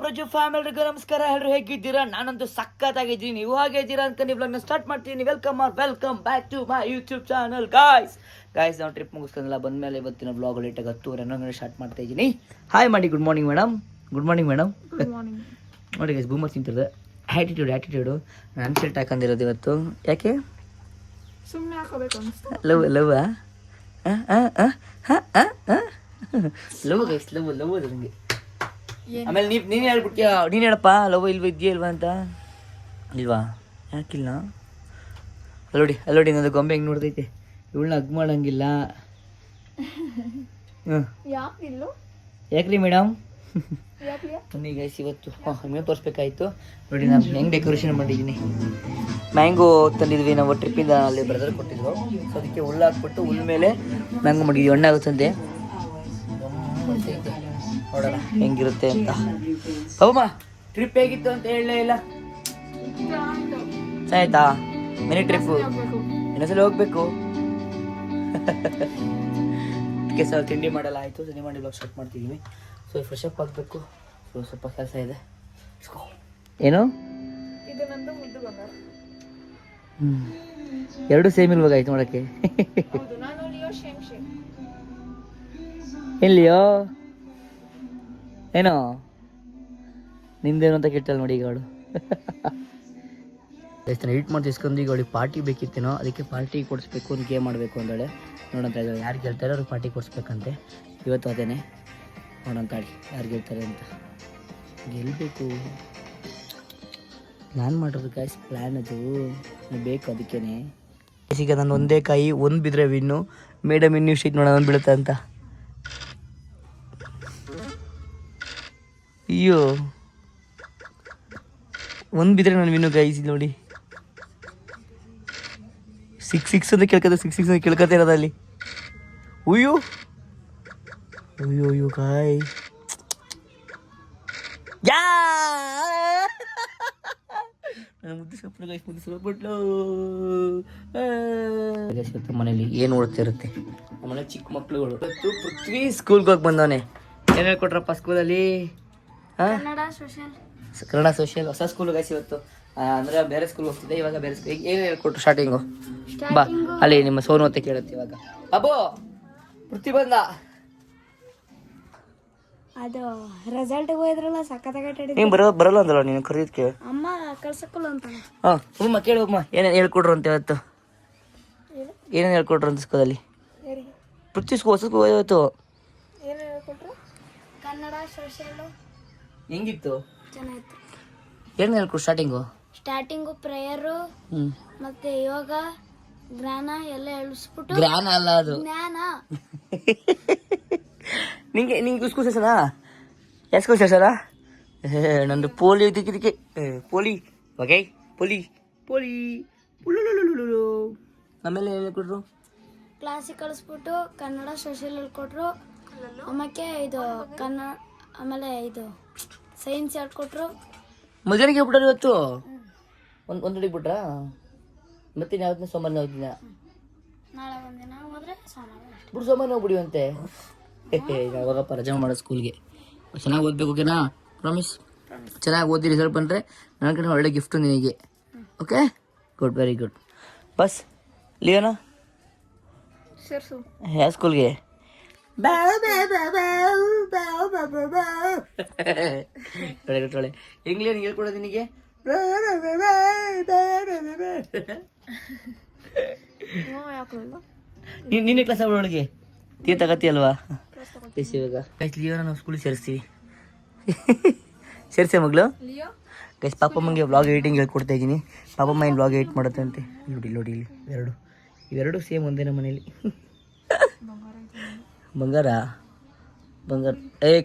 ಸಾಮ್ರಾಜ್ಯ ಫ್ಯಾಮಿಲಿಗೂ ನಮಸ್ಕಾರ. ಎಲ್ಲರೂ ಹೇಗಿದ್ದೀರಾ? ನಾನಂತೂ ಸಖತ್ತಾಗಿದ್ದೀನಿ. ನೀವು ಹಾಗಿದ್ದೀರಾ ಅನ್ಕೊಂಡು ವ್ಲಾಗ್ನ ಸ್ಟಾರ್ಟ್ ಮಾಡ್ತೀನಿ. Welcome back to my YouTube channel. Guys ನಾವು ಟ್ರಿಪ್ ಮುಗಿಸ್ಕೊಂಡೆಲ್ಲ ಬಂದಮೇಲೆ ಇವತ್ತಿನ ವ್ಲಾಗ್ ಲೇಟಾಗಿ 10:11 ಸ್ಟಾರ್ಟ್ ಮಾಡ್ತಾ ಇದ್ದೀನಿ. ಹಾಯ್ ಮಾಡಿ. Good morning madam. ನೋಡಿ ಗೈಸ್, ಬೂಮರ್ ತಿಂತಿರೋದು ಆ್ಯಟಿಟ್ಯೂಡು. ನಾನು ಶರ್ಟ್ ಹಾಕೊಂಡಿರೋದು ಇವತ್ತು. ಯಾಕೆ? ಸುಮ್ಮನೆ ಹಾಕೋಬೇಕು ಅನಿಸ್ತು. ಲವ್ ಗೈಸ್, ಲವ್ ಅದು ನನಗೆ. ಆಮೇಲೆ ನೀನು ಹೇಳ್ಬಿಡ್ತೀಯ, ನೀನು ಹೇಳಪ್ಪ, ಲವ್ ಇದೆಯಲ್ವಾ ಅಂತ. ಇಲ್ವಾ? ಯಾಕಿಲ್ಲ? ಅಲ್ಲೋಡಿ ನನ್ನದು ಗೊಂಬೆ ಹೆಂಗೆ ನೋಡ್ತೈತೆ. ಇವಳನ್ನ ಹಗ್ ಮಾಡಂಗಿಲ್ಲ. ಯಾಕ್ರಿ ಮೇಡಮ್? ಬನ್ನಿ ಗೈಸ್, ಇವತ್ತು ನಿಮಗೆ ತೋರಿಸ್ಬೇಕಾಯ್ತು. ನೋಡಿ ನಾನು ಹೆಂಗೆ ಡೆಕೋರೇಷನ್ ಮಾಡಿದ್ದೀನಿ. ಮ್ಯಾಂಗೋ ತಂದಿದ್ವಿ ನಾವು ಟ್ರಿಪ್ಪಿಂದ, ಅಲ್ಲಿ ಬ್ರದರ್ ಕೊಟ್ಟಿದ್ರು. ಸೊ ಅದಕ್ಕೆ ಹುಲ್ಲು ಹಾಕ್ಬಿಟ್ಟು ಹುಲ್ ಮೇಲೆ ಮ್ಯಾಂಗೋ ಮಾಡಿದ್ವಿ. ಹಣ್ಣಾಗುತ್ತಂತೆ, ನೋಡೋಣ ಹೆಂಗಿರುತ್ತೆ ಅಂತ. ಪಾಪಮ್ಮ, ಟ್ರಿಪ್ ಹೇಗಿತ್ತು ಅಂತ ಹೇಳಲೇ ಇಲ್ಲ. ಆಯ್ತಾ? ಮಿನಿ ಟ್ರಿಪ್ಪು ಇನ್ನೊಂದ್ಸಲ ಹೋಗ್ಬೇಕು. ಅದಕ್ಕೆ ಸರ್ ತಿಂಡಿ ಮಾಡಲ್ಲ ಆಯಿತು. ತಿಂಡಿ ಮಾಡಿ ಬ್ಲಾಗ್ ಸ್ಟಾರ್ಟ್ ಮಾಡ್ತಿದ್ದೀವಿ. ಸೊ ಫ್ರೆಶ್ ಅಪ್ ಆಗಬೇಕು. ಸೊ ಸ್ವಲ್ಪ ಕೆಲಸ ಇದೆ. ಏನು ಎರಡು ಸೇಮ್ ಇಲ್ವಾಗಾಯ್ತು ನೋಡೋಕ್ಕೆ. ಎಲ್ಲಿಯೋ ಏನೋ ನಿಂದೇನು ಅಂತ ಕೆಟ್ಟಲ್ಲ ನೋಡಿ. ಈಗ ಅವಳು ಎಡಿಟ್ ಮಾಡಿ ತಿಸ್ಕೊಂಡು ಈಗ ಅವಳಿಗೆ ಪಾರ್ಟಿ ಬೇಕಿತ್ತೇನೋ, ಅದಕ್ಕೆ ಪಾರ್ಟಿ ಕೊಡಿಸ್ಬೇಕು, ಒಂದು ಗೇಮ್ ಮಾಡಬೇಕು ಅಂದೇಳೆ. ನೋಡಂತ ಇದ್ದಾರೆ, ಯಾರು ಗೆಲ್ತಾರೆ ಅವ್ರಿಗೆ ಪಾರ್ಟಿ ಕೊಡಿಸ್ಬೇಕಂತೆ. ಇವತ್ತು ಅದೇನೆ ನೋಡಂತಾಳಿ ಯಾರು ಗೆಲ್ತಾರೆ ಅಂತ. ಗೆಲ್ಲಬೇಕು, ಪ್ಲ್ಯಾನ್ ಮಾಡೋದು ಗಾಯ್ಸ್, ಪ್ಲ್ಯಾನ್ ಅದು ಬೇಕು. ಅದಕ್ಕೇ ಈಗ ನಾನು ಒಂದೇ ಕಾಯಿ ಒಂದು ಬಿದ್ದರೆ ವಿನ್ನು. ಮೇಡಮ್ ಇನ್ನೂ ಶೀಟ್ ನೋಡೋಣ ಒಂದು ಬೀಳುತ್ತೆ ಅಂತ. ಅಯ್ಯೋ, ಒಂದು ಬಿದ್ದರೆ ನಾನು ವಿನ್ನು ಗಾಯ್ಸ್. ನೋಡಿ 6 ಅಂತ ಕೇಳ್ಕತ್ತೆ, 6 ಅಂತ ಕೇಳ್ಕತ್ತೆ ಇರೋದು ಅಲ್ಲಿ. ಅಯ್ಯೋ ಕಾಯ್ ಯಾ ಮುದ್ದು ಸೊಪ್ಪು ಮನೇಲಿ ಏನು ಓಡ್ತಾ ಇರುತ್ತೆ. ನಮ್ಮನೆ ಚಿಕ್ಕ ಮಕ್ಳುಗಳು. ಇವತ್ತು ಪೃಥ್ವಿ ಸ್ಕೂಲ್ಗೆ ಹೋಗಿ ಬಂದವನೆ. ಏನು ಹೇಳ್ಕೊಟ್ರಪ್ಪ ಸ್ಕೂಲಲ್ಲಿ? ಕನ್ನಡ ಸೋಷಿಯಲ್. ಹೊಸ ಸ್ಕೂಲ್ ಗೈಸ್ ಇವತ್ತು. ಅಂದರೆ ಬೇರೆ ಸ್ಕೂಲ್ ಹೋಗ್ತಿದ್ದೆ, ಇವಾಗ ಬೇರೆ ಸ್ಕೂಲ್. ಏನು ಹೇಳ್ಕೊಟ್ರು ಸ್ಟಾರ್ಟಿಂಗು? ಬಾ ಅಲ್ಲಿ ನಿಮ್ಮ ಸೋನು ಅಂತ ಕೇಳುತ್ತೆ ಇವಾಗ. ಅಬ್ಬೋ, ಪೃಥ್ವಿ ಬಂದ. ಅದು ರಿಸಲ್ಟ್ ಹೋಯ್ದ್ರಲ್ಲ, ಸಖತ್ತಾಗಿ ನೀನು ಬರಲ್ಲ ಅಂದಲ್ಲ ನೀನು ಕರೀದಕ್ಕೆ. ಅಮ್ಮ ಕಳ್ಸಕ್ಕಲ್ಲ ಅಂತ. ಹಾಂ ಅಮ್ಮ ಕೇಳುವಮ್ಮ, ಏನೇನು ಹೇಳ್ಕೊಟ್ರು ಅಂತ ಇವತ್ತು? ಏನೇನು ಹೇಳ್ಕೊಟ್ರು ಅಂತ ಸ್ಕೂಲಲ್ಲಿ? ಪೃಥ್ವಿ ಹೊಸ ಸ್ಕೂಲ್ ಇವತ್ತು. ಏನು ಹೇಳ್ಕೊಟ್ರು? ಕನ್ನಡ ಸೋಷಿಯಲ್. ಹೆಂಗಿತ್ತು? ಚೆನ್ನಾಗಿತ್ತು. ಏನು ಹೇಳ್ಕೊಟ್ರು ಸ್ಟಾರ್ಟಿಂಗು ಪ್ರೇಯರು, ಮತ್ತೆ ಯೋಗ, ಜ್ಞಾನ ಎಲ್ಲ ಹೇಳಿಸ್ಬಿಟ್ಟು. ಜ್ಞಾನ ಅಲ್ಲ ಅದು, ಜ್ಞಾನ. ನಿಂಗೆ ಸ್ಕೂಲ್ ಸೇರ್ಸೋಣ? ಯಾವ ಸ್ಕೂಲ್ ಸೇರ್ಸೋಣ? ನಂದು ಪೋಲಿ ಇದಕ್ಕೆ ಪೋಲಿ ಓಕೆ ಪೋಲಿ ಆಮೇಲೆ ಏನು ಹೇಳ್ಕೊಟ್ರು? ಕ್ಲಾಸಿಗೆ ಕಳಿಸ್ಬಿಟ್ಟು ಕನ್ನಡ ಸೋಷಿಯಲ್ ಹೇಳ್ಕೊಟ್ರು. ಆಮೇಲೆ ಇದು ಕನ್ನಡ, ಆಮೇಲೆ ಇದು ಸೈನ್ಸ್ ಹೇಳ್ಕೊಟ್ರು. ಮಧ್ಯಾಹ್ನಕ್ಕೆ ಬಿಟ್ಟಾರ ಇವತ್ತು. ಒಂದೊಂದಿಗೆ ಬಿಟ್ರಾ? ಮತ್ತಿನ ಯಾವತ್ತಿನ ಸೋಮವಾರ ಹೋಗ್ತೀನ. ನಾಳೆ ಒಂದಿನ ಹೋದ್ರೆ ಸೋಮವಾರ ಬಿಡು, ಸೋಮವಾರ ಹೋಗ್ಬಿಡಿವಂತೆ. ಯಾವಾಗಪ್ಪ ರಜೆ ಮಾಡೋದು ಸ್ಕೂಲ್ಗೆ. ಚೆನ್ನಾಗಿ ಓದಬೇಕು, ಓಕೆನಾ? ಪ್ರಾಮಿಸ್. ಚೆನ್ನಾಗಿ ಓದಿ ರಿಸಲ್ಟ್ ಬಂದರೆ ನನ್ನ ಕಡೆ ಒಳ್ಳೆ ಗಿಫ್ಟು ನಿನಗೆ. Okay, good, very good. Bus Leona ಯಾವ ಸ್ಕೂಲ್ಗೆ? ಒಳ್ಳೆ ಇಂಗ್ಲಿಷ್ ಹೇಳ್ಕೊಡೋದು ನಿನಗೆ. ನಿನ್ನೆ ಕ್ಲಾಸ್ ಒಳಗೆ ತೀರ್ಥಗತಿ ಅಲ್ವಾ? ಇವಾಗ ಲಿಯೋನ ನಾವು ಸ್ಕೂಲಿಗೆ ಸೇರಿಸ್ತೀವಿ. ಸೇರಿಸೆ ಮಗಳು ಗೈಸ್. ಪಾಪಮ್ಮಂಗೆ ವ್ಲಾಗ್ ಎಡಿಟಿಂಗ್ ಹೇಳ್ಕೊಡ್ತಾ ಇದ್ದೀನಿ. ಪಾಪಮ್ಮ ಏನು ವ್ಲಾಗ್ ಎಡಿಟ್ ಮಾಡುತ್ತೆ ಅಂತೆ. ನೋಡಿ ಇಲ್ಲಿ ಇವೆರಡು ಸೇಮ್ ಒಂದೇ ನಮ್ಮ ಮನೇಲಿ. ಬಂಗಾರ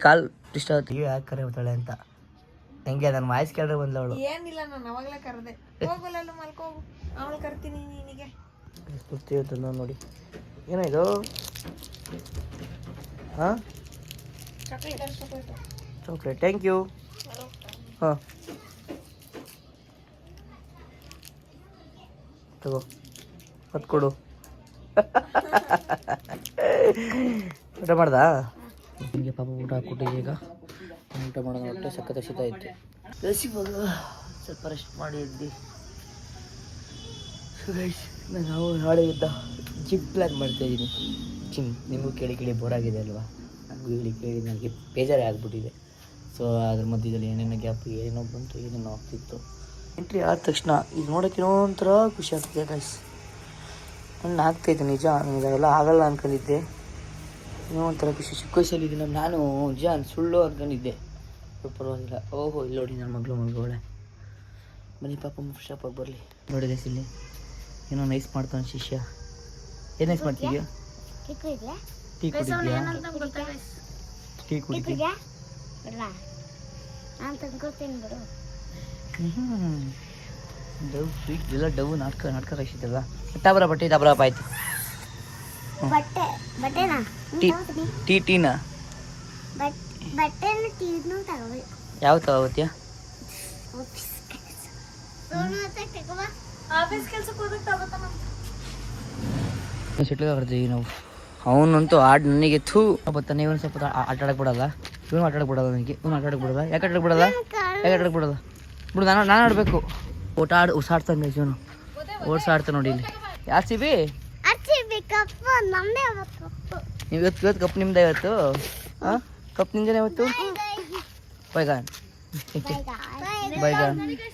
ಕಾಲ್ ಇಷ್ಟ ಆಗುತ್ತೆ. ಯಾಕೆ ಕರೆ ಬರ್ತಾಳೆ ಅಂತ. ಹೆಂಗೆ ನನ್ನ ವಾಯ್ಸ್ ಕೇಳಿದ್ರೆ ಬಂದ್ಲ ಅವಳು. ಏನಿಲ್ಲ, ನಾನು ಅವಾಗಲೇ ಕರೆದೆ. ಹೋಗಲ್ಲ ಮಲ್ಕೋಗು, ಅವಳು ಕರ್ತೀನಿ ನಿನಗೆ. ಗೊತ್ತಿರುತ್ತಲ್ಲ ನೋಡಿ. ಏನಾಯ್ತು? ಹಾಂ, ಚಾಕ್ಲೇಟ್. Thank you. ಹಾಂ ತಗೋ, ಅದು ಕೊಡು. ಊಟ ಮಾಡ್ದಾ? ನಿಮಗೆ ಪಾಪ ಊಟ ಹಾಕ್ಕೊಟ್ಟಿದ್ದೆ. ಈಗ ಊಟ ಮಾಡೋದು ಹೊಟ್ಟೆ ಸಖತ್ ಹಸಿತಾಯಿತ್ತು. ಇವಾಗ ಸ್ವಲ್ಪ ರೆಸ್ಟ್ ಮಾಡಿ ಎದ್ದು ನಾವು ನಾಳೆ ಇದ್ದ ಜಿಮ್ ಪ್ಲ್ಯಾನ್ ಮಾಡ್ತಾಯಿದ್ದೀನಿ. ಜಿಮ್ ನಿಮಗೂ ಕೇಳಿ ಬೋರ್ ಆಗಿದೆ ಅಲ್ವಾ? ನನಗೂ ಕೇಳಿ ನನಗೆ ಬೇಜಾರೇ ಆಗಿಬಿಟ್ಟಿದೆ. ಸೊ ಅದ್ರ ಮಧ್ಯದಲ್ಲಿ ಏನೇನೋ ಗ್ಯಾಪ್ ಏನೋ ಬಂತು, ಏನೇನೋ ಆಗ್ತಿತ್ತು. ಎಂಟ್ರಿ ಆದ ತಕ್ಷಣ ಇದು ನೋಡೋಕೆ ಏನೋ ಒಂಥರ ಖುಷಿ ಆಗ್ತಿದೆ ಗೈಸ್. ನಾನು ಆಗ್ತಾಯಿದ್ದೆ ನಿಜ, ಇದೆಲ್ಲ ಆಗಲ್ಲ ಅಂದ್ಕೊಂಡಿದ್ದೆ. ಏನೋ ಒಂಥರ ಖುಷಿ. ಚಿಕ್ಕ ವಯಸ್ಸಲ್ಲಿದ್ದೀನಿ ನಾನು ನಿಜ ಸುಳ್ಳು ಅಂದ್ಕೊಂಡಿದ್ದೆ. ಪರವಾಗಿಲ್ಲ. ಓಹೋ ಇಲ್ಲಿ ನೋಡಿ ನನ್ನ ಮಗಳೇ ಬನ್ನಿ ಪಾಪ ಫ್ರೆಶಪ್ ಆಗಿ ಬರಲಿ. ನೋಡಿ ಗೈಸ್ ಇಲ್ಲಿ ಏನೋ ನೈಸ್ ಮಾಡ್ತಾನೆ ಶಿಷ್ಯ. ಏನು ನೈಸ್ ಮಾಡ್ತಿದ್ಯಾ? ಟೀ ಕುಡಿದ್ಯಾ? ಟೀ ಕುಡಿದ್ಯಾ? ಡವ್ ಸ್ವೀಟ್ ಎಲ್ಲ ಡವ್ ನಾಟಕ ಕಳಿಸಿದ್ದಲ್ಲ. ಡಬರಪ್ಪ ಆಯ್ತು. ಟೀನಾ ಯಾವ ತಗೋತ್ಯಾ? ಸೆಟ್ಲ್ ಆಡ್ತೀವಿ ನಾವು. ಅವನಂತೂ ನನಗೆ ಬರ್ತಾನೆ. ಇವನು ಸ್ವಲ್ಪ ಆಟ ಆಡಕ್ಕೆ ಬಿಡಲ್ಲ. ಇವನು ಆಟ ಆಡಕ್ಕೆ ಬಿಡಲ್ಲ ನನಗೆ. ಇವನು ಆಟ ಆಡಕ್ಕೆ ಬಿಡಲ್ಲ. ಯಾಕೆ ಆಡಕ್ಕೆ ಬಿಡಲ್ಲ ಬಿಡು. ನಾನು ಆಡಬೇಕು. ಓಡ್ಸಾಡ್ತಾನೆ ಇವನು. ಓಡ್ಸಾಡ್ತಾನೆ ನೋಡಿ ಇಲ್ಲಿ. ಯಾರು ಸಿಬಿ ನೀವು ಇವತ್ತು ಕಪ್ ನಿಮ್ದೆ ಇವತ್ತು? ಹಾಂ ಕಪ್ ನಿಂದೇನೆ ಇವತ್ತು. ಬೈಗಾನ್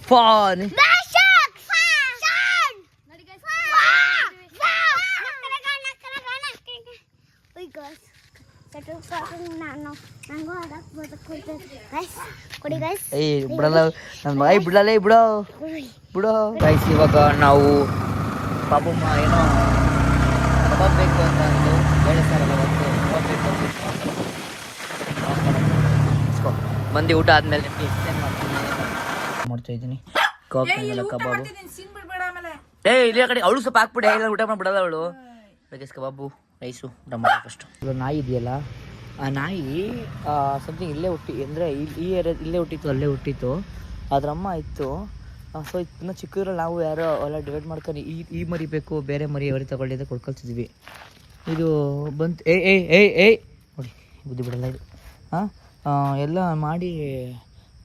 ಫಾನ್ ಬಿಡಲ್ಲ ನನ್ನ ಮಗ. ಬಿಡಲ್ಲ ಬಿಡೋ ಗೈಸ್. ಇವಾಗ ನಾವು ಪಾಪಮ್ಮ ಏನೋ ಕಬಾಬ್ ಬೇಕು ಅಂತ ಅಂದು ಹೇಳಿಸ್ತಾರಲ್ಲ ಅವತ್ತು. ಕಬಾಬ್ ಬೇಕು ಮಂದಿ ಊಟ ಆದಮೇಲೆ ನಿಮಗೆ ಎಕ್ಸ್ಪ್ಲೇನ್ ಮಾಡ್ತಾ ಇದ್ದೀನಿ. ಕಬಾಬು ಇಲ್ಲಿ ಕಡೆ ಅವಳು ಸ್ವಲ್ಪ ಹಾಕ್ಬಿಡಿ. ಇಲ್ಲ ಊಟ ಮಾಡಿ ಬಿಡಲ್ಲ ಅವಳು. ಬೇಕಸ್ ಕಬಾಬು ರೈಸು ಊಟ ಮಾಡೋದು ಫಸ್ಟು. ಇವಾಗ ನಾಯಿ ಇದೆಯಲ್ಲ, ಆ ನಾಯಿ ಸಮಥಿಂಗ್ ಇಲ್ಲೇ ಅಂದರೆ ಈ ಏರಿಯಾ ಇಲ್ಲೇ ಹುಟ್ಟಿತ್ತು, ಅಲ್ಲೇ ಹುಟ್ಟಿತ್ತು. ಅದ್ರಮ್ಮ ಇತ್ತು. ಸೊ ಇನ್ನೂ ಚಿಕ್ಕದ್ರಲ್ಲಿ ನಾವು ಯಾರೋ ಎಲ್ಲ ಡಿವೈಡ್ ಮಾಡ್ಕೊಂಡು ಈ ಮರಿ ಬೇಕು, ಬೇರೆ ಮರಿ ಅವರಿ ತಗೊಳ್ಳಿದ್ರೆ ಕೊಡ್ಕೊಳ್ತಿದ್ವಿ. ಇದು ಬಂತು ಏಯ್ ನೋಡಿ ಬುದ್ಧಿ ಬಿಡಲ್ಲ ಇದು. ಎಲ್ಲ ಮಾಡಿ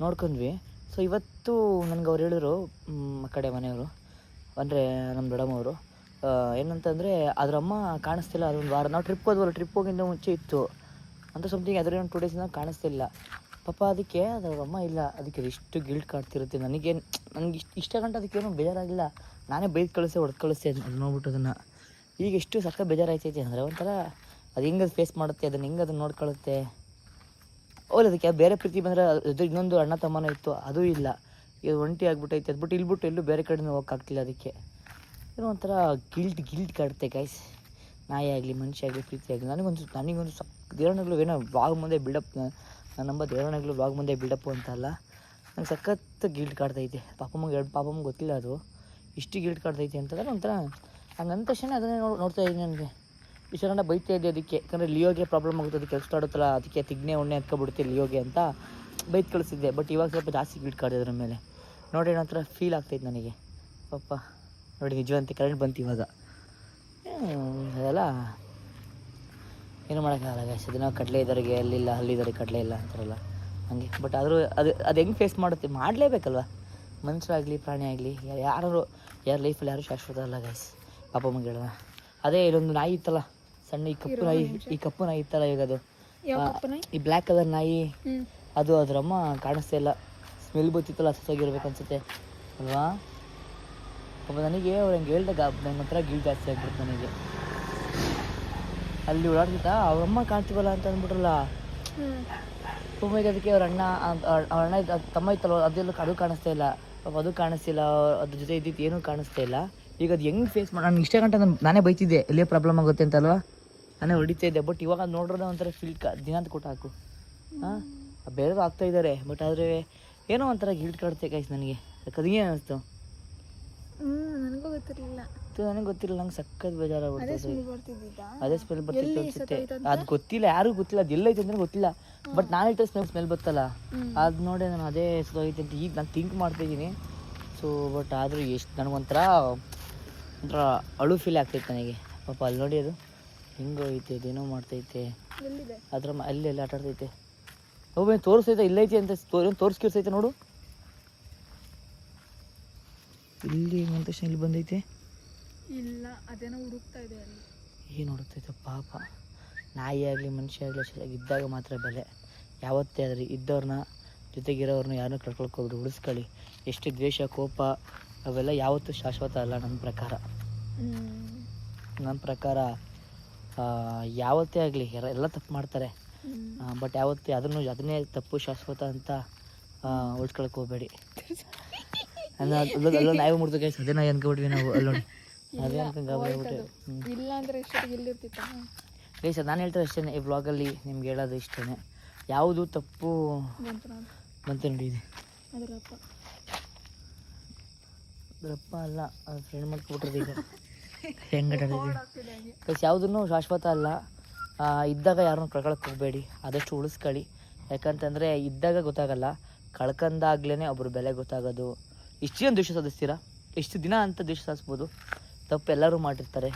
ನೋಡ್ಕೊಂಡ್ವಿ. ಸೊ ಇವತ್ತು ನನಗೆ ಅವ್ರು ಹೇಳಿದ್ರು ಆ ಕಡೆ ಮನೆಯವರು, ಅಂದರೆ ನಮ್ಮ ದೊಡ್ಡಮ್ಮವರು, ಏನಂತಂದರೆ ಅದ್ರಮ್ಮ ಕಾಣಿಸ್ತಿಲ್ಲ. ಅದೊಂದು ವಾರ ನಾವು ಟ್ರಿಪ್ ಹೋಗಿಂದ ಮುಂಚೆ ಇತ್ತು ಅಂತ ಸಮಥಿಂಗ್. ಅದ್ರ 2 ಡೇಸಿಂದ ಕಾಣಿಸ್ತಿಲ್ಲ ಪಾಪ. ಅದಕ್ಕೆ ಅದ್ರಮ್ಮ ಇಲ್ಲ. ಅದಕ್ಕೆ ಎಷ್ಟು ಗಿಲ್ಟ್ ಕಾಡ್ತಿರುತ್ತೆ ನನಗೆ ಇಷ್ಟ ಗಂಟೆ. ಅದಕ್ಕೇನು ಬೇಜಾರಾಗಿಲ್ಲ. ನಾನೇ ಬೈದು ಹೊಡೆದು ಕಳಿಸ್ತೆ ಅದು ನೋಡ್ಬಿಟ್ಟು ಅದನ್ನು. ಈಗ ಎಷ್ಟು ಸಕ್ಕ ಬೇಜಾರಾಯ್ತೈತೆ ಅಂದರೆ ಒಂಥರ ಅದು ಹೆಂಗೆ ಫೇಸ್ ಮಾಡುತ್ತೆ, ಅದನ್ನು ನೋಡ್ಕೊಳ್ಳುತ್ತೆ. ಅದಕ್ಕೆ ಬೇರೆ ಪ್ರೀತಿ ಬಂದರೆ ಅದು ಇನ್ನೊಂದು ಅಣ್ಣ ತಮ್ಮನೂ ಇತ್ತು, ಅದೂ ಇಲ್ಲ. ಇದು ಒಂಟಿ ಆಗ್ಬಿಟ್ಟೈತೆ. ಅದ್ಬಿಟ್ಟು ಇಲ್ಬಿಟ್ಟು ಎಲ್ಲೂ ಬೇರೆ ಕಡೆಯಿಂದ ಹೋಗೋಕ್ಕಾಗ್ತಿಲ್ಲ. ಅದಕ್ಕೆ ಏನೋ ಒಂಥರ ಗಿಲ್ಟ್ ಕಾಡುತ್ತೆ ಗೈಸ್. ನಾಯಿ ಆಗಲಿ ಮನುಷ್ಯ ಆಗಲಿ ಪ್ರೀತಿ ಆಗಲಿ. ನನಗೊಂದು ದೇವರಣೆಗಳು ಏನೋ ವ್ಲಾಗ್ ಮುಂದೆ ಬಿಲ್ಡಪ್, ನನ್ನ ದೇವರಣೆಗಳು ವ್ಲಾಗ್ ಮುಂದೆ ಬಿಲ್ಡಪ್ಪು ಅಂತ ಅಲ್ಲ. ನಂಗೆ ಸಖತ್ ಗಿಲ್ಟ್ ಕಾಡ್ತೈತೆ. ಪಾಪಮ್ಮಗೆ ಗೊತ್ತಿಲ್ಲ ಅದು ಇಷ್ಟು ಗಿಲ್ಟ್ ಕಾಡ್ತೈತೆ ಅಂತಂದರೆ ಒಂಥರ ಹಂಗಂದ ತಕ್ಷಣ ಅದನ್ನೇ ನೋಡ್ತಾ ಇದ್ದೀನಿ. ನನಗೆ ಇಷ್ಟು ಗಂಟೆ ಬೈತಾ ಇದ್ದೆ ಅದಕ್ಕೆ. ಯಾಕಂದರೆ ಲಿಯೋಗೆ ಪ್ರಾಬ್ಲಮ್ ಆಗುತ್ತೆ, ಅದಕ್ಕೆ ಕೆಲಸ ಆಡುತ್ತಲ್ಲ, ಅದಕ್ಕೆ ತಿಗ್ನೆ ಉಣ್ಣೆ ಹತ್ಕೊಬಿಡುತ್ತೆ ಲಿಯೋಗೆ ಅಂತ ಬೈದು ಕಳಿಸಿದ್ದೆ. ಬಟ್ ಇವಾಗ ಸ್ವಲ್ಪ ಜಾಸ್ತಿ ಗಿಲ್ಟ್ ಕಾಡಿದ್ರ ಮೇಲೆ ನೋಡಿ ಏನೋ ಒಂಥರ ಫೀಲ್ ಆಗ್ತೈತೆ ನನಗೆ. ಪಾಪ ನೋಡಿ ನಿಜವಂತೆ ಕರೆಂಟ್ ಬಂತು ಇವಾಗ. ಅದೆಲ್ಲ ಏನು ಮಾಡೋಕ್ಕಾಗಲ್ಲ ಗೈಸ್. ಅದನ್ನು ಕಡಲೆ ಇದ್ದವರಿಗೆ ಅಲ್ಲಿಲ್ಲ, ಅಲ್ಲಿದ್ದವ್ರಿಗೆ ಕಡಲೆ ಇಲ್ಲ ಅಂತಾರಲ್ಲ ಹಾಗೆ. ಬಟ್ ಆದರೂ ಅದು ಹೆಂಗೆ ಫೇಸ್ ಮಾಡುತ್ತೆ, ಮಾಡಲೇಬೇಕಲ್ವ. ಮನುಷ್ಯರಾಗಲಿ ಪ್ರಾಣಿ ಆಗಲಿ ಯಾರ ಲೈಫಲ್ಲಿ ಯಾರು ಶಾಶ್ವತ ಅಲ್ಲ ಗೈಸ್. ಪಾಪ ಮಗಳ ಅದೇ ಇಲ್ಲೊಂದು ನಾಯಿ ಇತ್ತಲ್ಲ ಸಣ್ಣ, ಈ ಕಪ್ಪು ನಾಯಿ ಇತ್ತಲ್ಲ ಈಗ, ಅದು ಈ ಬ್ಲ್ಯಾಕ್ ಕಲರ್ ನಾಯಿ, ಅದು ಅದ್ರಮ್ಮ ಕಾಣಿಸ್ತಾ ಇಲ್ಲ. ಸ್ಮೆಲ್ ಗೊತ್ತಿತ್ತಲ್ಲ, ಸತ್ತೋಗಿರ್ಬೇಕು ಅನ್ಸುತ್ತೆ ಅಲ್ವಾ. ಪಾಪ ನನಗೆ ಅವ್ರು ಹಂಗೆ ಹೇಳ್ದಾಗ ನನ್ನ ಹತ್ರ ಗಿಲ್ ಜಾಸ್ತಿ ಆಗ್ಬಿಡ್ತು ನನಗೆ. ಅಲ್ಲಿ ಓಡಾಡ್ತಿದ್ದ ಅವ್ರಮ್ಮ ಕಾಣ್ತೀವಲ್ಲ ಅಂತ ಅಂದ್ಬಿಟ್ರಲ್ಲ. ತುಂಬ ಅದಕ್ಕೆ ಅವ್ರ ಅಣ್ಣ ತಮ್ಮ ಇತ್ತಲ್ಲ, ಅದು ಕಾಣಿಸ್ತಾ ಇಲ್ಲ. ಪಾಪ ಅದು ಕಾಣಿಸ್ತಿಲ್ಲ. ಅದ್ರ ಜೊತೆ ಇದ್ದಿದ್ದು ಏನೂ ಕಾಣಿಸ್ತಾ ಇಲ್ಲ. ಈಗ ಅದು ಹೆಂಗೆ ಫೇಸ್ ಮಾಡಿ ನಾನು ಇಷ್ಟ ಗಂಟೆ ನಾನೇ ಬೈತಿದ್ದೆ ಇಲ್ಲೇ ಪ್ರಾಬ್ಲಮ್ ಆಗುತ್ತೆ ಅಂತಲ್ವಾ, ನಾನೇ ಹೊಡಿತಾ ಇದ್ದೆ. ಬಟ್ ಇವಾಗ ಅದು ನೋಡ್ರೆ ಒಂಥರ ಫೀಲ್ ದಿನಾಂತ ಕೊಟ್ಟು ಹಾಕು. ಬೇರೆಯವರು ಆಗ್ತಾ ಇದ್ದಾರೆ. ಬಟ್ ಆದರೆ ಏನೋ ಒಂಥರ ಗಿಲ್ಟ್ ಕಾಡುತ್ತೆ ಗೈಸ್ ನನಗೆ. ಅದಕ್ಕೆ ಅನ್ನಿಸ್ತು. ನನಗೂ ಗೊತ್ತಿರಲಿಲ್ಲ. ನನಗೆ ಗೊತ್ತಿಲ್ಲ. ನಂಗೆ ಸಕ್ಕತ್ ಬೇಜಾರಾಗ್ಬಿಡ್ತದೆ. ಅದೇ ಸ್ಮೆಲ್ ಬರ್ತಿತ್ತು ಅನ್ಸುತ್ತೆ. ಅದು ಗೊತ್ತಿಲ್ಲ, ಯಾರಿಗೂ ಗೊತ್ತಿಲ್ಲ. ಅದು ಎಲ್ಲೈತೆ ಅಂತ ಗೊತ್ತಿಲ್ಲ. ಬಟ್ ನಾನು ಇಟ್ಟ ಸ್ಮೆಲ್ ಬರ್ತಲ್ಲ, ಅದು ನೋಡಿ ನಾನು ಅದೇ ಹೋಯ್ತು ಅಂತ ಈಗ ನಾನು ಥಿಂಕ್ ಮಾಡ್ತಾಯಿದ್ದೀನಿ. ಸೊ ಬಟ್ ಆದರೂ ಎಷ್ಟು ನನಗೊಂಥರ ಅಳು ಫೀಲ್ ಆಗ್ತೈತೆ ನನಗೆ. ಪಾಪ ಅಲ್ಲಿ ನೋಡಿ ಅದು ಹೆಂಗೆ ಹೋಯ್ತೆ, ಅದೇನೋ ಮಾಡ್ತೈತೆ. ಅದ್ರ ಅಲ್ಲಿ ಆಟ ಆಡ್ತೈತೆ. ಒಬ್ಬ ತೋರಿಸೈತೆ ಇಲ್ಲೈತಿ ಅಂತ ತೋರಿಸ್ಕಿರ್ತೈತೆ ನೋಡು. ಇಲ್ಲಿ ಮಂತೇಶ ಇಲ್ಲಿ ಬಂದೈತೆ. ಇಲ್ಲ ಅದೇನೋ ಹುಡುಕ್ತಾ ಇದೆ ಅಲ್ಲಿ. ಏನು ಹುಡುಕ್ತೈತೆ ಪಾಪ. ನಾಯಿ ಆಗಲಿ ಮನುಷ್ಯ ಆಗಲಿ ಸರಿಯಾಗಿ ಇದ್ದಾಗ ಮಾತ್ರ ಬೆಲೆ. ಯಾವತ್ತೇ ಆದರೆ ಇದ್ದವ್ರನ್ನ ಜೊತೆಗಿರೋರನ್ನ ಯಾರನ್ನೂ ಕಳ್ಕೊಳ್ಕೋಬಿಡಿ, ಉಳಿಸ್ಕೊಳ್ಳಿ. ಎಷ್ಟು ದ್ವೇಷ ಕೋಪ ಅವೆಲ್ಲ ಯಾವತ್ತೂ ಶಾಶ್ವತ ಅಲ್ಲ ನನ್ನ ಪ್ರಕಾರ. ನನ್ನ ಪ್ರಕಾರ ಯಾವತ್ತೇ ಆಗಲಿ ಎಲ್ಲ ತಪ್ಪು ಮಾಡ್ತಾರೆ, ಬಟ್ ಯಾವತ್ತೇ ಅದನ್ನೇ ತಪ್ಪು ಶಾಶ್ವತ ಅಂತ ಉಳಿಸ್ಕೊಳಕ್ಕೆ ಹೋಗಬೇಡಿ. ಅಲ್ಲೋ ನಾಯಿ ಮುಡ್ದು ಅದೇ ನಾಯಿ ಅನ್ಕೊಬಿಟ್ವಿ ನಾವು. ಅಲ್ಲೋಡಿ ಅದೇ ಅನ್ಕೊಂಡ್ಬಿಟ್ಟೆ. ಇಲ್ಲ ಅಂದರೆ ಎಷ್ಟೊತ್ತಿಗೆ ಇಲ್ಲಿರ್ತಿತ್ತ ಗೈಸ್, ನಾನು ಹೇಳ್ತಾರೆ ಅಷ್ಟೇ. ಈ ವ್ಲಾಗಲ್ಲಿ ನಿಮ್ಗೆ ಹೇಳೋದು ಇಷ್ಟೇ, ಯಾವುದು ತಪ್ಪು ಬಂತು ನೋಡಿ. ಇದೆ ಅದರಪ್ಪ ಅಲ್ಲ, ಅದು ಫ್ರೆಂಡ್ ಮಾಡ್ಕೊಬಿಟ್ರದ್ದು. ಈಗ ಹೆಂಗಡೆ ಗೈಸ್, ಯಾವುದೂ ಶಾಶ್ವತ ಅಲ್ಲ. ಇದ್ದಾಗ ಯಾರನ್ನೂ ಕಳ್ಕೊಳಕ್ಕೆ ಹೋಗಬೇಡಿ, ಆದಷ್ಟು ಉಳಿಸ್ಕೊಳ್ಳಿ. ಯಾಕಂತಂದರೆ ಇದ್ದಾಗ ಗೊತ್ತಾಗಲ್ಲ, ಕಳ್ಕೊಂಡಾಗ್ಲೇ ಒಬ್ಬರು ಬೆಲೆ ಗೊತ್ತಾಗೋದು. ಇಷ್ಟು ಜನ ದ್ವೇಷ ಸಾಧಿಸ್ತೀರಾ, ಎಷ್ಟು ದಿನ ಅಂತ ದ್ವೇಷ ಸಾಧಿಸ್ಬೋದು. ತಪ್ಪು ಎಲ್ಲರೂ ಮಾಡಿರ್ತಾರೆ.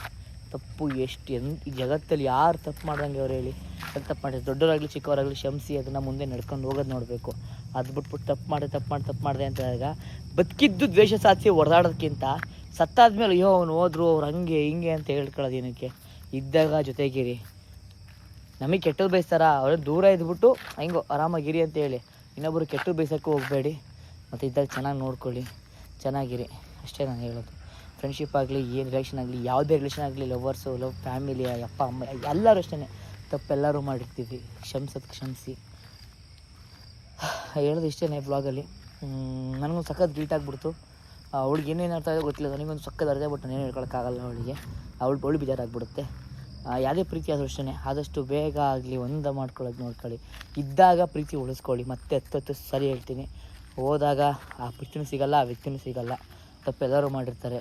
ತಪ್ಪು ಈ ಜಗತ್ತಲ್ಲಿ ಯಾರು ತಪ್ಪು ಮಾಡ್ದಂಗೆ ಅವ್ರು ಹೇಳಿ, ಅದು ತಪ್ಪು ಮಾಡಿರ್ತಾರೆ. ದೊಡ್ಡವರಾಗಲಿ ಚಿಕ್ಕವರಾಗಲಿ ಕ್ಷಮಿಸಿ ಅದನ್ನು ಮುಂದೆ ನಡ್ಕೊಂಡು ಹೋಗೋದು ನೋಡಬೇಕು. ಅದು ಬಿಟ್ಬಿಟ್ಟು ತಪ್ಪು ಮಾಡಿದೆ ಅಂತ ಹೇಳಿದಾಗ ಬದುಕಿದ್ದು ದ್ವೇಷ ಸಾಧಿಸಿ ಹೊಡೆದಾಡೋದಕ್ಕಿಂತ ಸತ್ತಾದ್ಮೇಲೆ ಅಯ್ಯೋ ಅವ್ನು ಹೋದ್ರು ಅವ್ರು ಹಂಗೆ ಹಿಂಗೆ ಅಂತ ಹೇಳ್ಕೊಳ್ಳೋದು ಏನಕ್ಕೆ. ಇದ್ದಾಗ ಜೊತೆಗಿರಿ. ನಮಗೆ ಕೆಟ್ಟದ್ದು ಬಯಸ್ತಾರ, ಅವ್ರನ್ನ ದೂರ ಇದ್ಬಿಟ್ಟು ಹಿಂಗೋ ಆರಾಮಾಗಿರಿ ಅಂತ ಹೇಳಿ. ಇನ್ನೊಬ್ಬರು ಕೆಟ್ಟದ್ದು ಬಯಸೋಕ್ಕೂ ಹೋಗಬೇಡಿ. ಮತ್ತು ಇದ್ದಾಗ ಚೆನ್ನಾಗಿ ನೋಡ್ಕೊಳ್ಳಿ, ಚೆನ್ನಾಗಿರಿ, ಅಷ್ಟೇ ನಾನು ಹೇಳೋದು. ಫ್ರೆಂಡ್ಶಿಪ್ ಆಗಲಿ, ಏನು ರಿಲೇಷನ್ ಆಗಲಿ, ಯಾವುದೇ ರಿಲೇಷನ್ ಆಗಲಿ, ಲವರ್ಸು, ಫ್ಯಾಮಿಲಿ, ಅಪ್ಪ ಅಮ್ಮ ಎಲ್ಲರೂ ಅಷ್ಟೇ. ತಪ್ಪೆಲ್ಲರೂ ಮಾಡಿರ್ತೀವಿ, ಕ್ಷಮಿಸಿ. ಹೇಳೋದು ಇಷ್ಟೇ ಬ್ಲಾಗಲ್ಲಿ. ನನಗೊಂದು ಸಖತ್ ಗಿಲ್ಟ್ ಆಗ್ಬಿಡ್ತು. ಅವಳಿಗೆ ಏನೇನು ಅರ್ಥ ಆಗೋದು ಗೊತ್ತಿಲ್ಲ, ನನಗೊಂದು ಸಖತ್ ಅರ್ಥ, ಬಟ್ ನಾನು ಏನು ಹೇಳ್ಕೊಳಕ್ಕಾಗಲ್ಲ ಅವಳಿಗೆ. ಅವಳು ಬೇಜಾರಾಗ್ಬಿಡುತ್ತೆ. ಯಾವುದೇ ಪ್ರೀತಿ ಆದರೂ ಅಷ್ಟೇ, ಆದಷ್ಟು ಬೇಗ ಆಗಲಿ ಒಂದು ಮಾಡ್ಕೊಳ್ಳೋದು ನೋಡ್ಕೊಳ್ಳಿ. ಇದ್ದಾಗ ಪ್ರೀತಿ ಉಳಿಸ್ಕೊಳ್ಳಿ. ಮತ್ತೆ ಹತ್ತು ಸರಿ ಹೇಳ್ತೀನಿ, ಹೋದಾಗ ಆ ಪ್ರೀತಿನೂ ಸಿಗಲ್ಲ, ಆ ವ್ಯಕ್ತಿನೂ ಸಿಗಲ್ಲ. ತಪ್ಪೆಲ್ಲರೂ ಮಾಡಿರ್ತಾರೆ.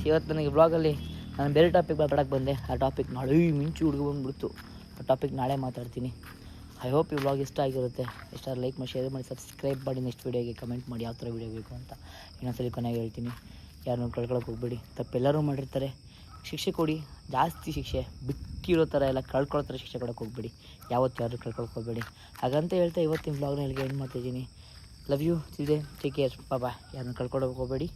ಇವತ್ತು ನನಗೆ ಬ್ಲಾಗಲ್ಲಿ ನಾನು ಬೇರೆ ಟಾಪಿಕ್ ಮಾತಾಡೋಕ್ಕೆ ಬಂದೆ. ಆ ಟಾಪಿಕ್ ನಾಳೆ ಮಿಂಚು ಹುಡುಗ ಬಂದುಬಿಡ್ತು. ಆ ಟಾಪಿಕ್ ನಾಳೆ ಮಾತಾಡ್ತೀನಿ. ಐ ಹೋಪ್ ಈ ಬ್ಲಾಗ್ ಇಷ್ಟ ಆಗಿರುತ್ತೆ. ಇಷ್ಟ ಲೈಕ್ ಮಾಡಿ, ಶೇರ್ ಮಾಡಿ, ಸಬ್ಸ್ಕ್ರೈಬ್ ಮಾಡಿ. ನೆಕ್ಸ್ಟ್ ವೀಡಿಯೋಗೆ ಕಮೆಂಟ್ ಮಾಡಿ ಯಾವ ಥರ ವೀಡಿಯೋ ಬೇಕು ಅಂತ. ಇನ್ನೊಂದ್ಸಲಿ ಕೊನೆಗೆ ಹೇಳ್ತೀನಿ, ಯಾರನ್ನೂ ಕಳ್ಕೊಳಕ್ಕೆ ಹೋಗ್ಬೇಡಿ. ತಪ್ಪೆಲ್ಲರೂ ಮಾಡಿರ್ತಾರೆ. ಶಿಕ್ಷೆ ಕೊಡಿ, ಜಾಸ್ತಿ ಶಿಕ್ಷೆ. ಬಿಟ್ಟಿರೋ ಥರ ಎಲ್ಲ ಕಳ್ಕೊಳ್ಳೋ ಥರ ಶಿಕ್ಷೆ ಕೊಡೋಕ್ಕೆ ಹೋಗ್ಬೇಡಿ. ಯಾವತ್ತೂ ಯಾರು ಕಳ್ಕೊಳಕ್ಕೆ ಹೋಗ್ಬೇಡಿ. ಹಾಗಂತ ಹೇಳ್ತಾ ಇವತ್ತಿನ ಬ್ಲಾಗ್ನ ಇಲ್ಲಿಗೆ ಎಂಡ್ ಮಾಡ್ತಾಯಿದ್ದೀನಿ. ಲವ್ ಯು, ಟೇಕ್ ಕೇರ್, ಬಾಯ್. ಯಾರನ್ನೂ ಕಳ್ಕೊಳಕ್ಕೆ ಹೋಗಬೇಡಿ.